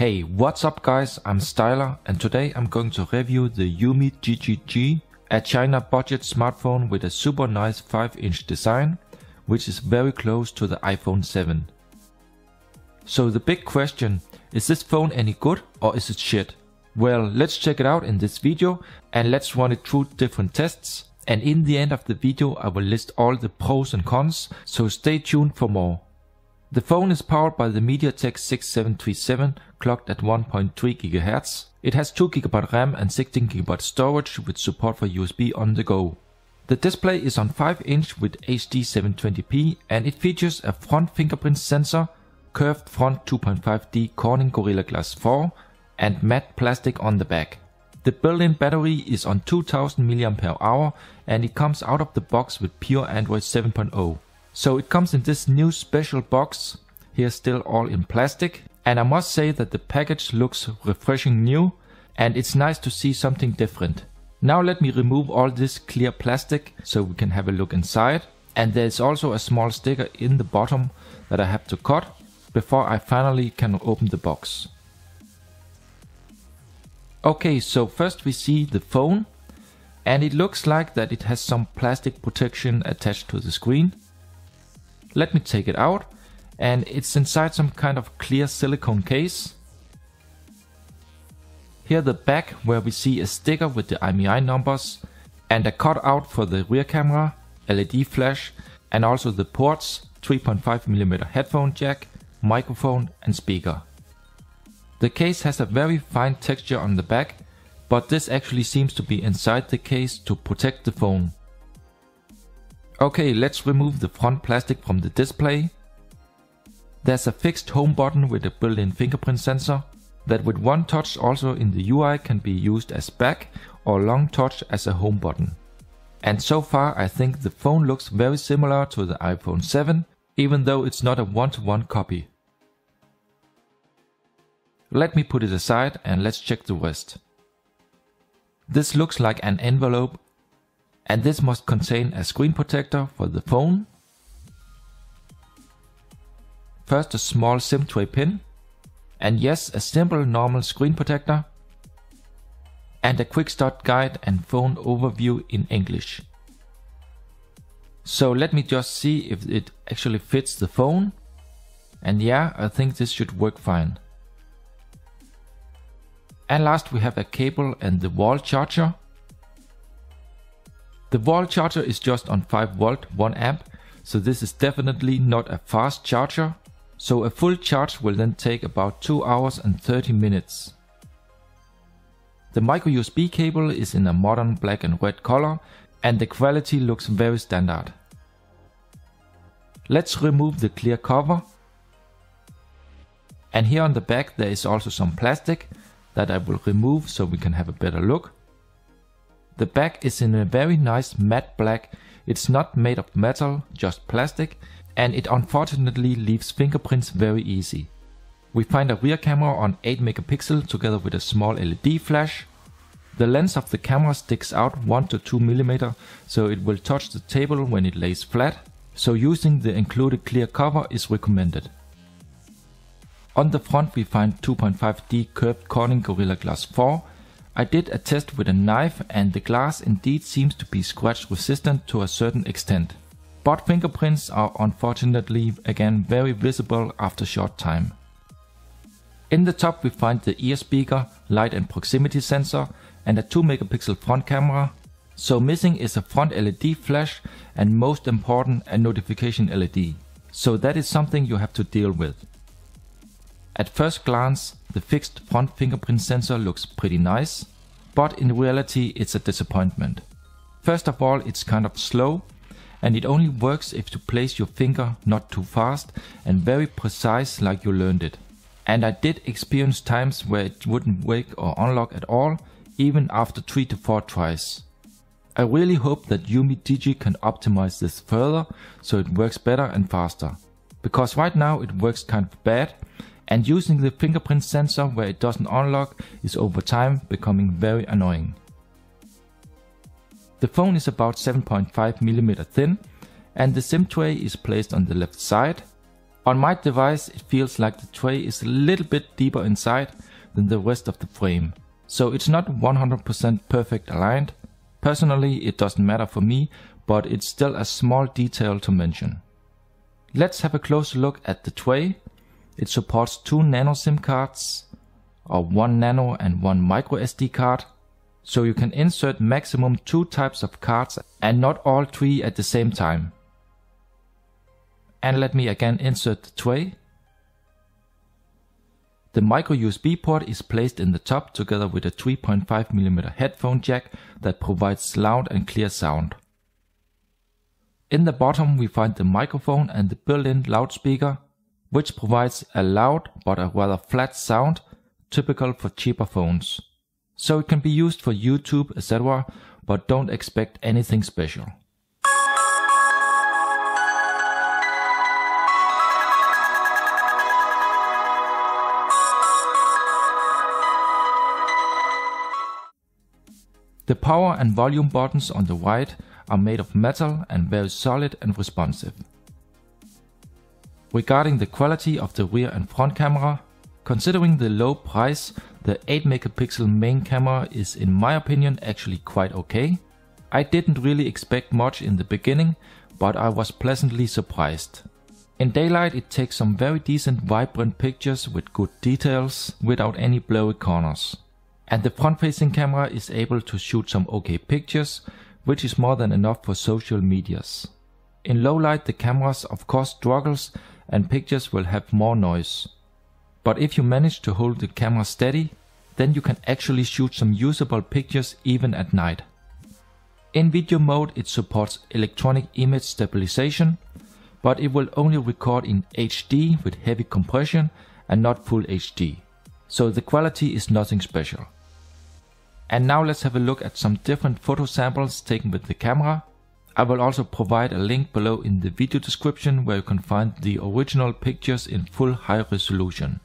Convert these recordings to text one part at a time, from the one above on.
Hey, what's up guys, I'm Styler and today I'm going to review the UMIDIGI G, a China budget smartphone with a super nice 5-inch design, which is very close to the iPhone 7. So the big question, is this phone any good or is it shit? Well, let's check it out in this video and let's run it through different tests, and in the end of the video I will list all the pros and cons, so stay tuned for more. The phone is powered by the MediaTek 6737 clocked at 1.3 GHz. It has 2 GB RAM and 16 GB storage with support for USB on the go. The display is on 5-inch with HD 720p and it features a front fingerprint sensor, curved front 2.5D Corning Gorilla Glass 4 and matte plastic on the back. The built-in battery is on 2000 mAh and it comes out of the box with pure Android 7.0. So it comes in this new special box, here still all in plastic, and I must say that the package looks refreshing new and it's nice to see something different. Now let me remove all this clear plastic so we can have a look inside, and there's also a small sticker in the bottom that I have to cut before I finally can open the box. Okay, so first we see the phone and it looks like that it has some plastic protection attached to the screen. Let me take it out, and it's inside some kind of clear silicone case. Here the back, where we see a sticker with the IMEI numbers and a cutout for the rear camera, LED flash, and also the ports, 3.5mm headphone jack, microphone and speaker. The case has a very fine texture on the back, but this actually seems to be inside the case to protect the phone. Okay, let's remove the front plastic from the display. There's a fixed home button with a built-in fingerprint sensor that with one touch also in the UI can be used as back or long touch as a home button. And so far I think the phone looks very similar to the iPhone 7, even though it's not a one-to-one copy. Let me put it aside and let's check the rest. This looks like an envelope, and this must contain a screen protector for the phone. First a small SIM tray pin, and yes, a simple normal screen protector, and a quick start guide and phone overview in English. So let me just see if it actually fits the phone, and yeah, I think this should work fine. And last we have a cable and the wall charger. The wall charger is just on 5V 1A, so this is definitely not a fast charger, so a full charge will then take about 2 hours and 30 minutes. The micro USB cable is in a modern black and red color and the quality looks very standard. Let's remove the clear cover, and here on the back there is also some plastic that I will remove so we can have a better look. The back is in a very nice matte black. It's not made of metal, just plastic, and it unfortunately leaves fingerprints very easy. We find a rear camera on 8MP together with a small LED flash. The lens of the camera sticks out 1 to 2mm, so it will touch the table when it lays flat, so using the included clear cover is recommended. On the front we find 2.5D curved Corning Gorilla Glass 4. I did a test with a knife and the glass indeed seems to be scratch resistant to a certain extent. But fingerprints are unfortunately again very visible after short time. In the top we find the ear speaker, light and proximity sensor and a 2MP front camera. So missing is a front LED flash and most important a notification LED. So that is something you have to deal with. At first glance, the fixed front fingerprint sensor looks pretty nice, but in reality it's a disappointment. First of all, it's kind of slow, and it only works if you place your finger not too fast and very precise like you learned it. And I did experience times where it wouldn't wake or unlock at all, even after 3 to 4 tries. I really hope that UMIDIGI can optimize this further so it works better and faster, because right now it works kind of bad, and using the fingerprint sensor where it doesn't unlock is over time becoming very annoying. The phone is about 7.5mm thin and the SIM tray is placed on the left side. On my device it feels like the tray is a little bit deeper inside than the rest of the frame, so it's not 100% perfect aligned. Personally it doesn't matter for me, but it's still a small detail to mention. Let's have a closer look at the tray. It supports 2 nano SIM cards, or 1 nano and 1 micro SD card, so you can insert maximum 2 types of cards and not all 3 at the same time. And let me again insert the tray. The micro USB port is placed in the top together with a 3.5mm headphone jack that provides loud and clear sound. In the bottom we find the microphone and the built-in loudspeaker, which provides a loud but a rather flat sound, typical for cheaper phones. So it can be used for YouTube, etc., but don't expect anything special. The power and volume buttons on the right are made of metal and very solid and responsive. Regarding the quality of the rear and front camera, considering the low price, the 8MP main camera is in my opinion actually quite okay. I didn't really expect much in the beginning, but I was pleasantly surprised. In daylight it takes some very decent vibrant pictures with good details without any blurry corners. And the front-facing camera is able to shoot some okay pictures, which is more than enough for social medias. In low light the cameras of course struggles and pictures will have more noise. But if you manage to hold the camera steady, then you can actually shoot some usable pictures even at night. In video mode it supports electronic image stabilization, but it will only record in HD with heavy compression and not full HD. So the quality is nothing special. And now let's have a look at some different photo samples taken with the camera. I will also provide a link below in the video description where you can find the original pictures in full high resolution.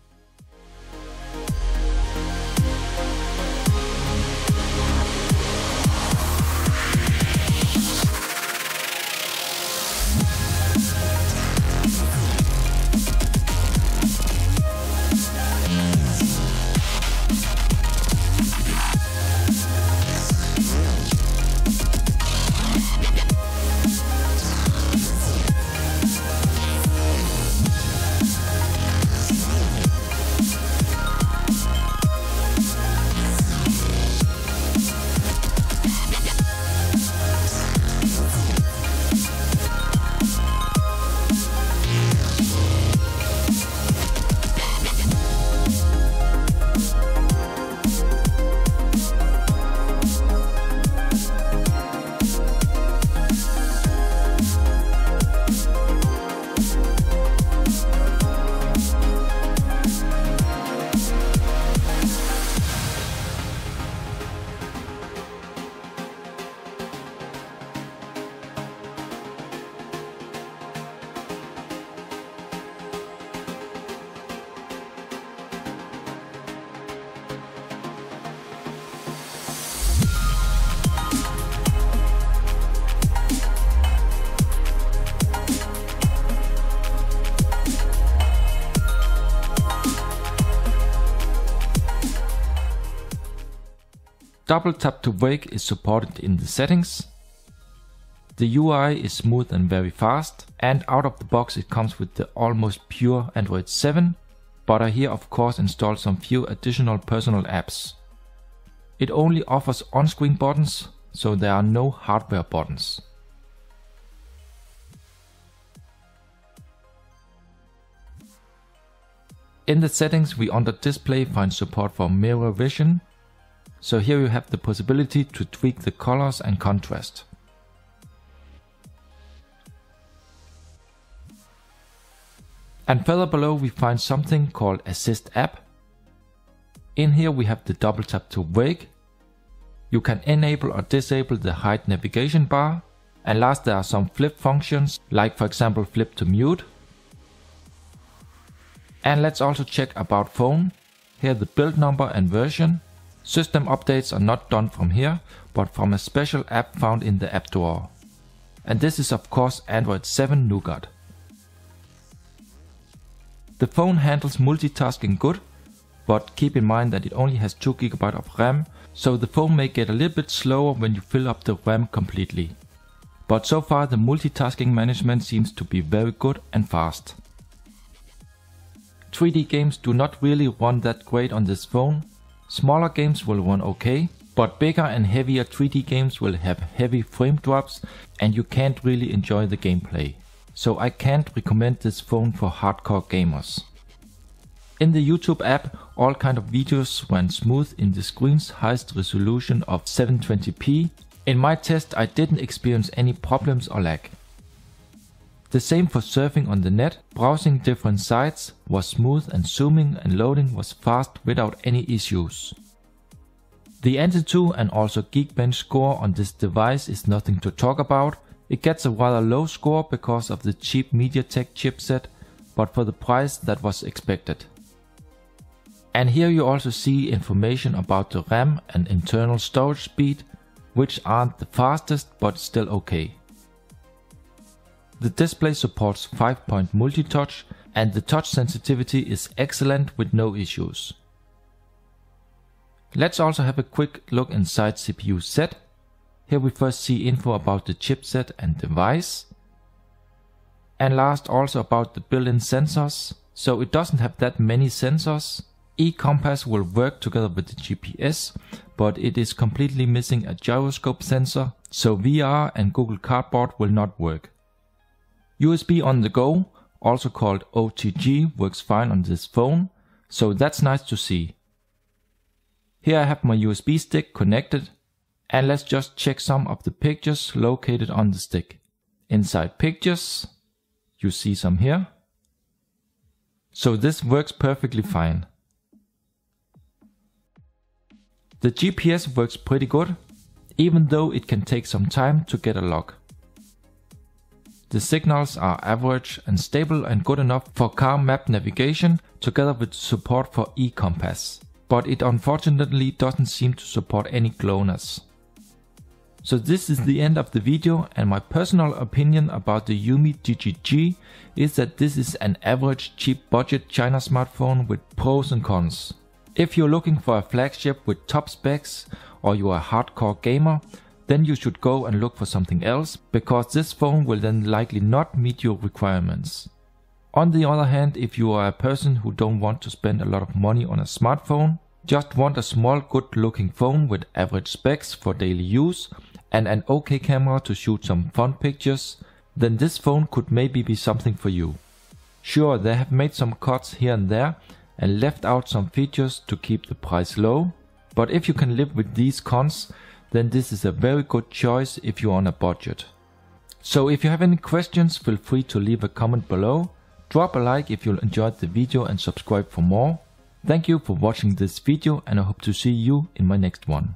Double tap to wake is supported in the settings. The UI is smooth and very fast, and out of the box it comes with the almost pure Android 7, but I here of course installed some few additional personal apps. It only offers on-screen buttons, so there are no hardware buttons. In the settings we under display find support for mirror vision, so here you have the possibility to tweak the colors and contrast. And further below we find something called Assist App. In here we have the double tap to wake. You can enable or disable the hide navigation bar. And last there are some flip functions, like for example flip to mute. And let's also check about phone. Here the build number and version. System updates are not done from here, but from a special app found in the app drawer. And this is of course Android 7 Nougat. The phone handles multitasking good, but keep in mind that it only has 2 GB of RAM, so the phone may get a little bit slower when you fill up the RAM completely. But so far the multitasking management seems to be very good and fast. 3D games do not really run that great on this phone. Smaller games will run okay, but bigger and heavier 3D games will have heavy frame drops and you can't really enjoy the gameplay. So I can't recommend this phone for hardcore gamers. In the YouTube app, all kind of videos ran smooth in the screen's highest resolution of 720p. In my test I didn't experience any problems or lag. The same for surfing on the net, browsing different sites was smooth and zooming and loading was fast without any issues. The Antutu and also Geekbench score on this device is nothing to talk about. It gets a rather low score because of the cheap MediaTek chipset, but for the price that was expected. And here you also see information about the RAM and internal storage speed, which aren't the fastest but still okay. The display supports 5-point multi-touch and the touch sensitivity is excellent with no issues. Let's also have a quick look inside CPU set. Here we first see info about the chipset and device. And last also about the built-in sensors. So it doesn't have that many sensors. eCompass will work together with the GPS, but it is completely missing a gyroscope sensor, so VR and Google Cardboard will not work. USB on the go, also called OTG, works fine on this phone, so that's nice to see. Here I have my USB stick connected, and let's just check some of the pictures located on the stick. Inside pictures, you see some here. So this works perfectly fine. The GPS works pretty good, even though it can take some time to get a lock. The signals are average and stable and good enough for car map navigation together with support for eCompass, but it unfortunately doesn't seem to support any GLONASS. So this is the end of the video, and my personal opinion about the UMIDIGI G is that this is an average cheap budget China smartphone with pros and cons. If you're looking for a flagship with top specs or you are a hardcore gamer, then you should go and look for something else, because this phone will then likely not meet your requirements. On the other hand, if you are a person who don't want to spend a lot of money on a smartphone, just want a small good looking phone with average specs for daily use and an okay camera to shoot some fun pictures, then this phone could maybe be something for you. Sure, they have made some cuts here and there and left out some features to keep the price low, but if you can live with these cons, then this is a very good choice if you're on a budget. So if you have any questions, feel free to leave a comment below, drop a like if you enjoyed the video and subscribe for more. Thank you for watching this video, and I hope to see you in my next one.